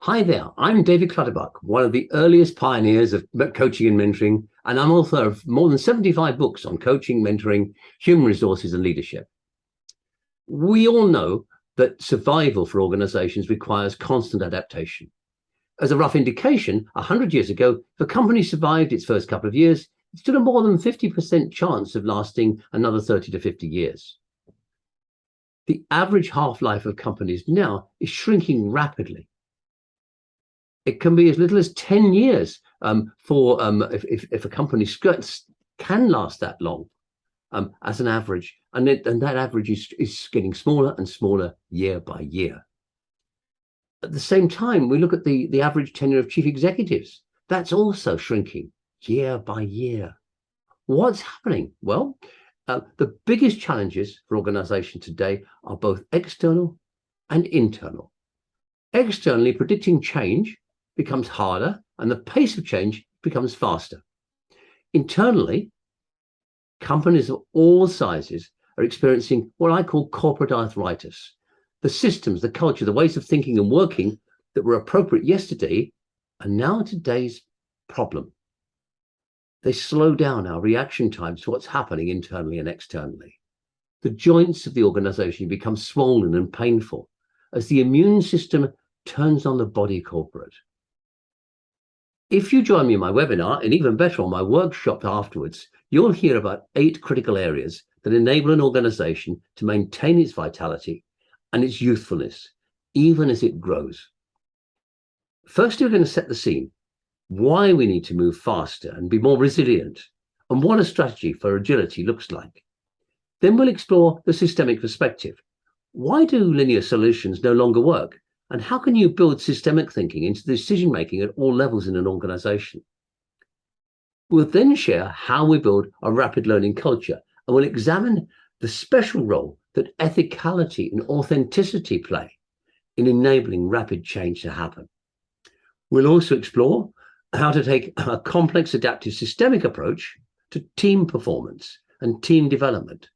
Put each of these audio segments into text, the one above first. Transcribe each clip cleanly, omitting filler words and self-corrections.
Hi there, I'm David Clutterbuck, one of the earliest pioneers of coaching and mentoring, and I'm author of more than 75 books on coaching, mentoring, human resources, and leadership. We all know that survival for organizations requires constant adaptation. As a rough indication, 100 years ago, if a company survived its first couple of years, it stood a more than 50% chance of lasting another 30 to 50 years. The average half-life of companies now is shrinking rapidly. It can be as little as 10 years if a company can last that long as an average. And that average is getting smaller and smaller year by year. At the same time, we look at the average tenure of chief executives. That's also shrinking year by year. What's happening? Well, the biggest challenges for organizations today are both external and internal. Externally, predicting change becomes harder and the pace of change becomes faster. Internally, companies of all sizes are experiencing what I call corporate arthritis. The systems, the culture, the ways of thinking and working that were appropriate yesterday are now today's problem. They slow down our reaction times to what's happening internally and externally. The joints of the organization become swollen and painful as the immune system turns on the body corporate. If you join me in my webinar, and even better on my workshop afterwards, you'll hear about 8 critical areas that enable an organization to maintain its vitality and its youthfulness, even as it grows. First, we're going to set the scene, why we need to move faster and be more resilient, and what a strategy for agility looks like. Then we'll explore the systemic perspective. Why do linear solutions no longer work? And how can you build systemic thinking into decision-making at all levels in an organization? We'll then share how we build a rapid learning culture, and we'll examine the special role that ethicality and authenticity play in enabling rapid change to happen. We'll also explore how to take a complex adaptive systemic approach to team performance and team development,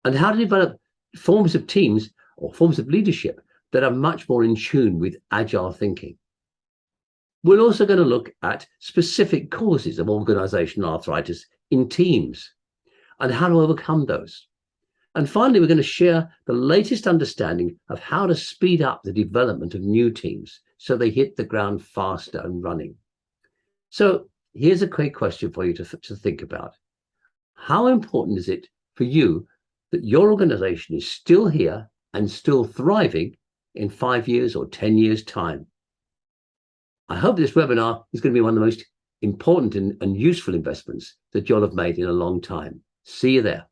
and how to develop forms of teams or forms of leadership that are much more in tune with agile thinking. We're also going to look at specific causes of organizational arthritis in teams and how to overcome those. And finally, we're going to share the latest understanding of how to speed up the development of new teams so they hit the ground faster and running. So here's a quick question for you to think about. How important is it for you that your organization is still here and still thriving in 5 years or 10 years' time? I hope this webinar is going to be one of the most important and useful investments that you'll have made in a long time. See you there.